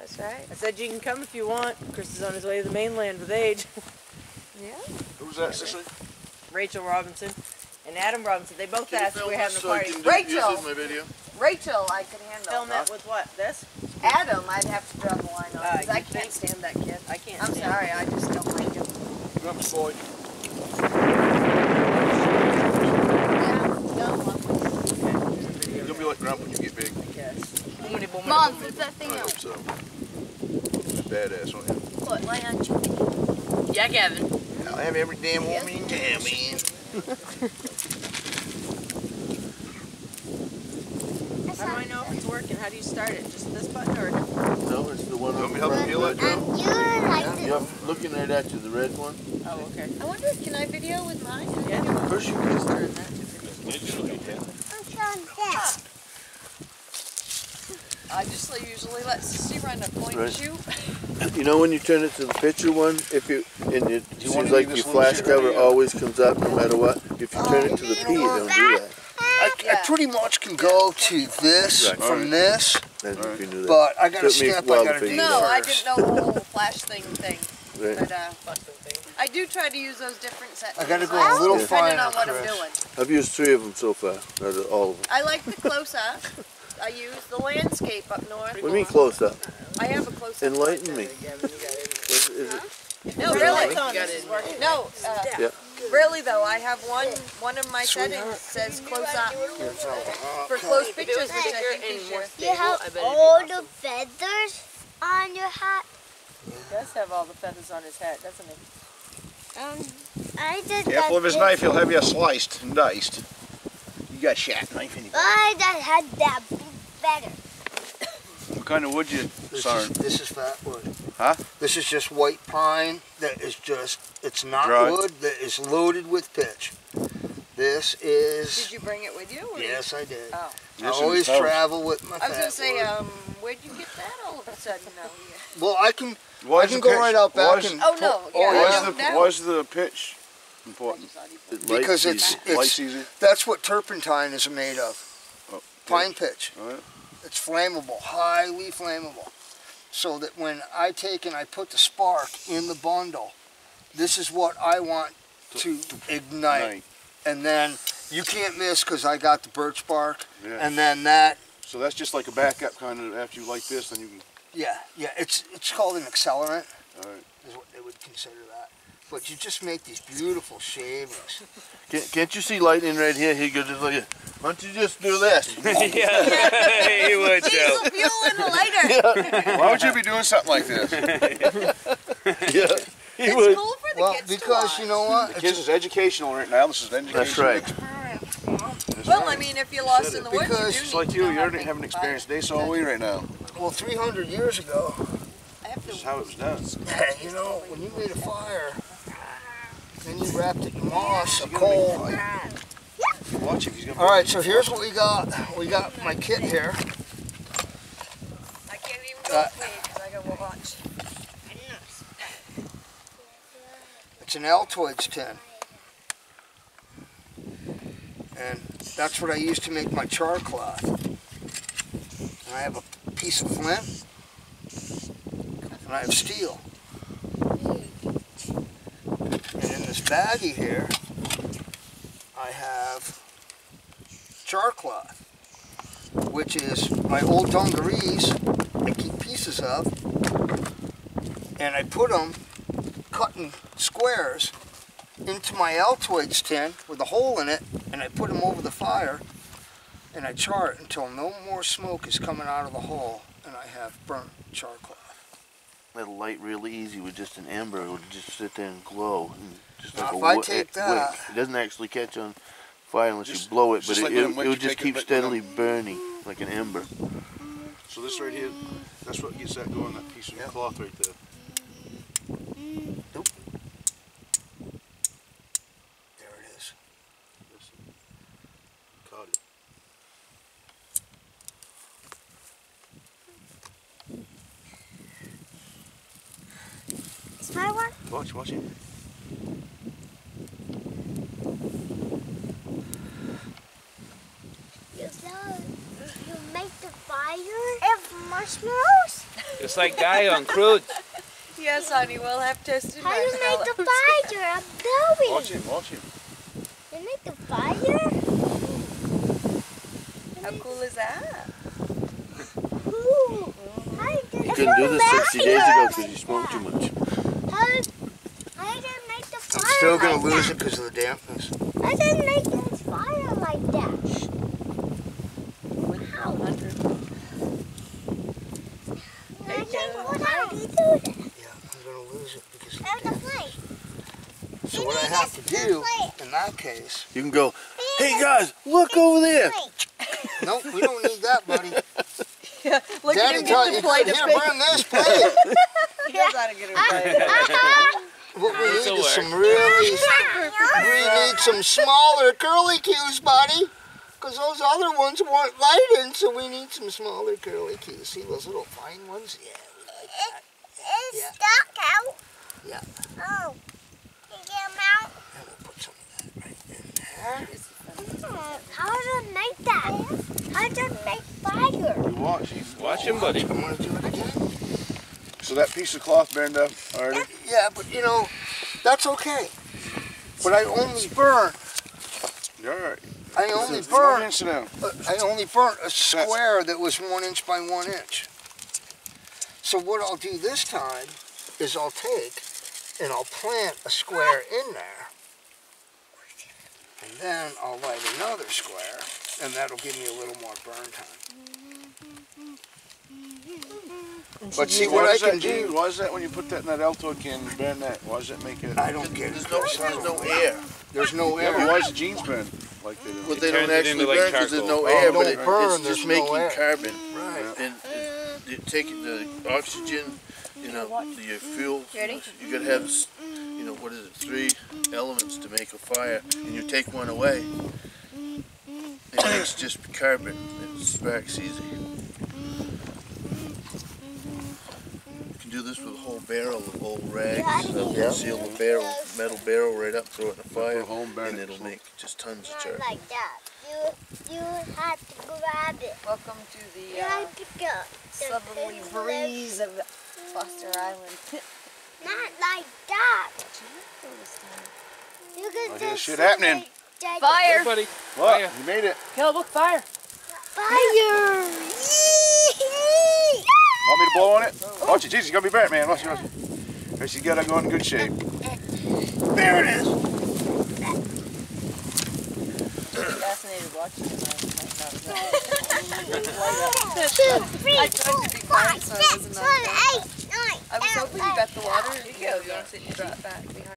That's right. I said you can come if you want. Chris is on his way to the mainland with age. Yeah. Who was that, Cicely? Rachel Robinson and Adam Robinson. They both asked if we're having a party. Rachel. My video. Rachel, I can handle. Film it with what? This? Adam, I'd have to draw the line on because I you can't stand that kid. I can't. I'm sorry, I just don't like him. Remember Floyd? You'll be like Grandpa when you get big. Yes. Mom, put that thing I out. hope so. Badass, aren't you? What, lay on you? Yeah, Kevin. I'll have every damn woman in town, man. How do I know if it's working? How do you start it? Just this button or? No, it's the one. Want me to help you peel that, Joe? You're looking right at you, the red one. Oh, okay. I wonder if can I video with mine? Yeah. First you can just turn that. I just usually let Sissy run a point and shoot. You know when you turn it to the picture one, if you and it you want seems to like leave your this flash little shit cover right always comes up no matter what. If you turn it to the P, it don't do that. I pretty much can go to this from this, Then you can do that. but I got a Took me a step while I to got to do figure it No, out. I didn't know the whole flash thing. Right. But I do try to use those different settings. I got to go a little depending finer, on what I'm Chris. doing. I've used 3 of them so far, out of all of them. I like the close-up. I use the landscape up north. What do you mean close up? I have a close-up. Enlighten me. Is Is it? No, really. No, Yeah. really though, I have one of my settings says close-up for close pictures, which I think is your. You have all the feathers on your hat. He does have all the feathers on his hat, doesn't he? I did Careful that. of his knife, he'll have you sliced and diced. You got a sharp knife anyway. I that had that feather. What kind of wood you sawing? This is fat wood. Huh? This is just white pine that is just, it's not Dry. wood, that is loaded with pitch. This is, Did you bring it with you? Or yes I did. Oh. I always travel with my I was fat gonna say, wood. where'd you get that all of a sudden? No. Well, I can Why is the go pitch- right out why back is- and... Oh no, yeah, Why I is don't the know. why is the pitch important? Because it's Light easy. that's what turpentine is made of. Oh, Pine pitch. All right. It's flammable, highly flammable. So that when I take and I put the spark in the bundle, this is what I want to ignite. And then you can't miss because I got the birch bark. Yeah. And then that, So that's just like a backup kind of. After you light this, then you can. yeah, it's called an accelerant, All right. is what they would consider that. But you just make these beautiful shavings. Can't you see lightning right here? He goes just like, why don't you just do this? Yeah, he would, Joe. Diesel fuel and a lighter. Why would you be doing something like this? Yeah, he It's would. cool for the Well, kids because to you know what? The kids is educational right now. This is educational. That's right. That's Well, right. I mean, if you're lost in the woods, Because you do Just need like to you, know you're how to having make experienced fire. day, so are we right now. Well, 300 years ago, I have This is to. how it was done. you know, when you made a fire, then you wrapped it in moss, a coal. Watch if he's gonna. All right, so here's what we got. We got my kit here. I can't even go clean because I got to watch. It's an Altoids tin. And that's what I use to make my char cloth. And I have a piece of flint. And I have steel. And in this baggie here, I have char cloth, which is my old dungarees I keep pieces of, and I put them cut in squares into my Altoids tin with a hole in it, and I put them over the fire, and I char it until no more smoke is coming out of the hole, and I have burnt char cloth. That'll light really easy with just an ember. It would just sit there and glow. And just Now, like if a I wick. take that- It doesn't actually catch on fire unless Just- you blow it, but just like it when would you just take keep it, steadily burning like an ember. So this right here, that's what gets that going. That piece of cloth right there. Nope. There it is. Caught it. Is my one? Watch it. You make the fire? If marshmallows? Just like Guy on crude. Yes, honey, we'll have toasted How you make marshmallows. the fire? I'm blowing. Watch him, watch him. You make the fire? How cool is that? Ooh. How you You couldn't do this 60 days ago because you smoked too much. How did make the fire? I'm still gonna like lose that? it because of the dampness. I didn't make this fire like that. How? How do you do that? Yeah, I'm gonna lose it because of the How's the dampness. plate? So what I have to do in that case, You can go, hey guys, look over there. no, we don't need that, buddy. Yeah, look Daddy at him taught get you, the plate here, of paper. burn this plate. He knows how to get it right. What we This'll need is work. some really, we need some smaller curly cues, buddy. Because those other ones weren't lighted, so we need some smaller curly cues. See those little fine ones? Yeah, we like that. It's Yeah. stuck out. Yeah. Oh. You get them out? And we'll put some of that right in there. How do I make that? How do I make fire? You watch, Watch him, buddy. I'm going to do it again. So that piece of cloth burned up already? Yeah, but you know, that's okay. But I only burnt, You're alright. I only No burnt, incident. I only burnt a square that was 1 inch by 1 inch. So what I'll do this time is I'll take and I'll plant a square in there. And then I'll light another square, and that'll give me a little more burn time. But see what I can do, Why is that when you put that in that Altoid can and burn that? Why does that make it? I don't get it. There's no air. There's no Yeah, but air. why does the jeans burn like they do? Well, they turns don't it actually into, like, burn because there's no charcoal. air, Oh, but don't burn, it's there's just no making air. carbon. Right. And you take the oxygen, you know, your fuel. Ready? You gotta have, you know, what is it, 3 elements to make a fire, and you take one away, it makes just carbon. It sparks easy. You can do this with a whole barrel of old rags. Yeah. Seal the barrel, metal barrel right up, throw it in a fire, home, burn and it. it'll make just tons of Not charcoal. like that. You have to grab it. Welcome to You the have to go. southerly breeze of Foster Island. Not like that. You can I hear just shit happening. Fire! Hey, buddy. What? Fire. You made it. Caleb, look, fire. Fire! Want me to blow on it? Watch it. Jesus, it's gonna be burnt, man. Watch it. Watch it. There, she's got to go in good shape. There it is. Fascinated watching it. Two, three, I tried to be quiet so I wasn't on camera. 8, 9. I was hoping you got the water. You want to sit and drop back behind.